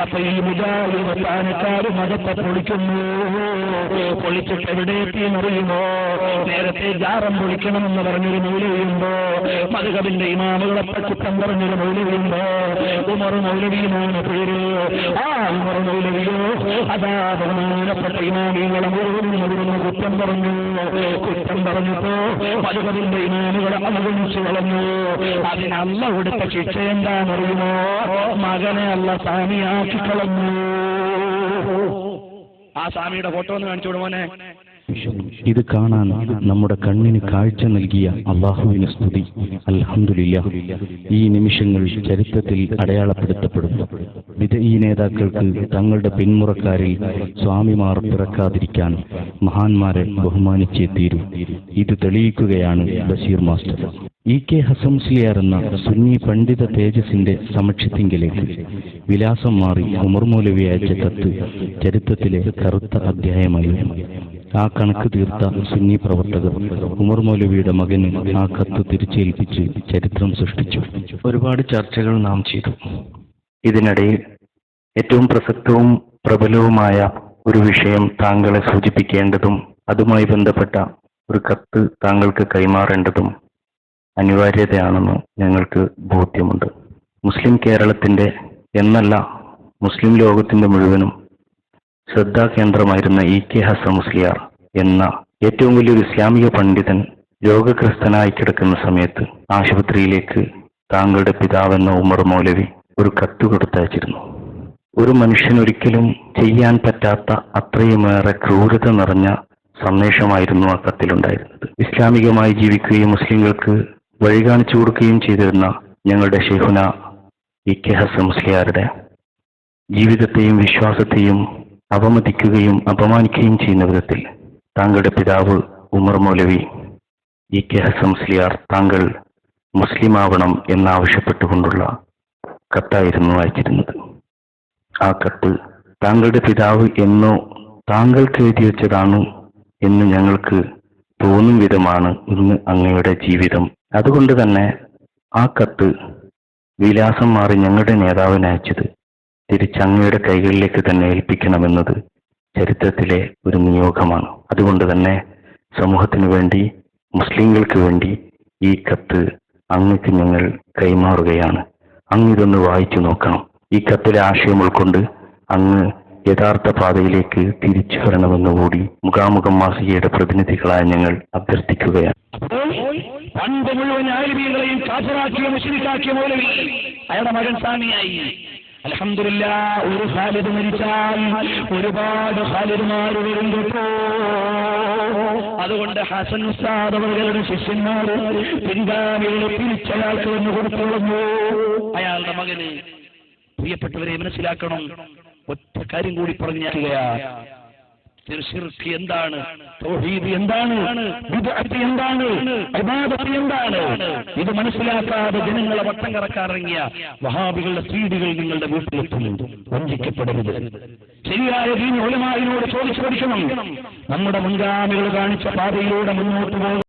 അപ്പൊ ഈ മുജാഹിദ് പ്രസ്ഥാനക്കാർ മതത്തെ പൊളിക്കുന്നു. പൊളിച്ചിട്ട് എവിടെ എത്തിയെന്നറിയുമോ? നേരത്തെ ജാറം പൊളിക്കണമെന്ന് പറഞ്ഞൊരു മൗലവിയുണ്ടോ? മദ്ഹബിന്റെ ഇമാമുകളെ കുറ്റം പറഞ്ഞൊരു മൗലവിയുണ്ടോ? ഉമർ മൗലവിയുമാണ് പേര്. ആ ഉമർ മൗലവിയോ അതാ ബഹുമാനപ്പെട്ട ഇമാമികളെ മുഴുവൻ കുറ്റം പറഞ്ഞു. കുറ്റം പറഞ്ഞപ്പോ മദ്ഹബിന്റെ ഇമാമുകളെ അവഗണിച്ചു കളഞ്ഞു. അതിന് അല്ലാഹു കൊടുത്ത ശിക്ഷ എന്താണെന്നറിയുമോ? മകനെ അല്ലാഹു സാമിയാക്കി കളഞ്ഞു. ആ സ്വാമിയുടെ ഫോട്ടോ ഒന്ന് കാണിച്ചോട് മോനെ. ഇത് കാണാൻ നമ്മുടെ കണ്ണിന് കാഴ്ച നൽകിയ അല്ലാഹുവിന് സ്തുതി. അൽഹംദുലില്ലാഹ്. ഈ നിമിഷങ്ങൾ ചരിത്രത്തിൽ അടയാളപ്പെടുത്തപ്പെടും. വിദഈ നേതാക്കൾക്ക് തങ്ങളുടെ പിന്മുറക്കാരിൽ സ്വാമിമാർ പിറക്കാതിരിക്കാൻ മഹാന്മാരെ ബഹുമാനിച്ചേ തീരൂ. ഇത് തെളിയിക്കുകയാണ് ബഷീർ മാസ്റ്റർ. കെ ഹസൻ മുസ്ലിയാർ എന്ന സുന്നി പണ്ഡിത തേജസിന്റെ സമക്ഷത്തിങ്കിലേക്ക് വിലാസം മാറി ഉമർ മൗലവി അയച്ച കത്ത് ചരിത്രത്തിലെ കറുത്ത അധ്യായമായിരുന്നു. ആ കണക്ക് തീർത്ത സുന്നി പ്രവർത്തകർ ഉമർ മൗലവിയുടെ മകന് ആ കത്ത് തിരിച്ചേൽപ്പിച്ച് ചരിത്രം സൃഷ്ടിച്ചു. ഒരുപാട് ചർച്ചകൾ നാം ചെയ്തു. ഇതിനിടയിൽ ഏറ്റവും പ്രസക്തവും പ്രബലവുമായ ഒരു വിഷയം താങ്കളെ സൂചിപ്പിക്കേണ്ടതും അതുമായി ബന്ധപ്പെട്ട ഒരു കത്ത് താങ്കൾക്ക് കൈമാറേണ്ടതും അനിവാര്യതയാണെന്ന് ഞങ്ങൾക്ക് ബോധ്യമുണ്ട്. മുസ്ലിം കേരളത്തിന്റെ എന്നല്ല മുസ്ലിം ലോകത്തിന്റെ മുഴുവനും ശ്രദ്ധാകേന്ദ്രമായിരുന്ന കെ ഹസൻ മുസ്ലിയാർ എന്ന ഏറ്റവും വലിയൊരു ഇസ്ലാമിക പണ്ഡിതൻ രോഗഗ്രസ്തനായി കിടക്കുന്ന സമയത്ത് ആശുപത്രിയിലേക്ക് താങ്കളുടെ പിതാവെന്ന ഉമർ മൗലവി ഒരു കത്ത് കൊടുത്തയച്ചിരുന്നു. ഒരു മനുഷ്യനൊരിക്കലും ചെയ്യാൻ പറ്റാത്ത അത്രയുമേറെ ക്രൂരത നിറഞ്ഞ സന്ദേശമായിരുന്നു ആ കത്തിലുണ്ടായിരുന്നത്. ഇസ്ലാമികമായി ജീവിക്കുകയും മുസ്ലിങ്ങൾക്ക് വഴി കാണിച്ചു കൊടുക്കുകയും ചെയ്തിരുന്ന ഞങ്ങളുടെ ഷെയ്ഖുന കെ ഹസൻ മുസ്ലിയാരുടെ ജീവിതത്തെയും വിശ്വാസത്തെയും അവമതിക്കുകയും അപമാനിക്കുകയും ചെയ്യുന്ന വിധത്തിൽ താങ്കളുടെ പിതാവ് ഉമർ മൗലവി കെ ഹസൻ മുസ്ലിയാർ താങ്കൾ മുസ്ലിം ആവണം എന്നാവശ്യപ്പെട്ടുകൊണ്ടുള്ള കത്തായിരുന്നു അയച്ചിരുന്നത്. ആ കത്ത് താങ്കളുടെ പിതാവ് എന്നോ താങ്കൾക്ക് എഴുതി വെച്ചതാണ് എന്ന് ഞങ്ങൾക്ക് തോന്നും വിധമാണ് ഇന്ന് അങ്ങയുടെ ജീവിതം. അതുകൊണ്ട് തന്നെ ആ കത്ത് വിലാസം മാറി ഞങ്ങളുടെ നേതാവിന് അയച്ചത് തിരിച്ചങ്ങയുടെ കൈകളിലേക്ക് തന്നെ ഏൽപ്പിക്കണമെന്നത് ചരിത്രത്തിലെ ഒരു നിയോഗമാണ്. അതുകൊണ്ട് തന്നെ സമൂഹത്തിന് വേണ്ടി, മുസ്ലിങ്ങൾക്ക് വേണ്ടി ഈ കത്ത് അങ്ങക്ക് ഞങ്ങൾ കൈമാറുകയാണ്. അങ്ങ് ഇതൊന്ന് വായിച്ചു നോക്കണം. ഈ കത്തിലെ ആശയം ഉൾക്കൊണ്ട് അങ്ങ് യഥാർത്ഥ പാതയിലേക്ക് തിരിച്ചു വരണമെന്നുകൂടി മുഖാമുഖം മാസികയുടെ പ്രതിനിധികളായ ഞങ്ങൾ അഭ്യർത്ഥിക്കുകയാണ്. പണ്ട് മുഴുവൻ ആലിമീങ്ങളെയും കാഫിറാക്കിയ മുശ്രിക്കാക്കിയ മൗലവി അയാളുടെ മകൻ സാമിയായി. അൽഹംദുലില്ലാഹ്, ഒരു ഖാലിദ് മരിച്ചാൽ ഒരുപാട് ഖാലിദുമാർ വരും കേട്ടോ. അതുകൊണ്ട് ഹസൻ ഉസ്താദ് അവരുടെ ശിഷ്യന്മാർ പിൻഗാമികളെ തിരിച്ചയാൾക്ക് വന്ന് കൊടുത്തോളുന്നു. അയാളുടെ മകന് പ്രിയപ്പെട്ടവരെ മനസ്സിലാക്കണം. ഒറ്റ കാര്യം കൂടി പറഞ്ഞിരിക്കുകയാണ്. ശിർക്ക് എന്താണ്, തൗഹീദ് എന്താണ്, ബിദ്അത്ത് എന്താണ്, ഇബാദത്ത് എന്താണ്, ഇത് മനസ്സിലാക്കാതെ ജനങ്ങളെ വട്ടം കറക്കാറിറങ്ങിയ വഹാബികളുടെ സീഡികൾ നിങ്ങളുടെ വീട്ടിലെത്തുന്നുണ്ട്. വഞ്ചിക്കപ്പെടരുത്. ശരിയായ ദീൻ ഉലമാഇനോട് ചോദിച്ചു പഠിക്കണം. നമ്മുടെ മുൻഗാമികൾ കാണിച്ച പാതയിലൂടെ മുന്നോട്ട് പോകും.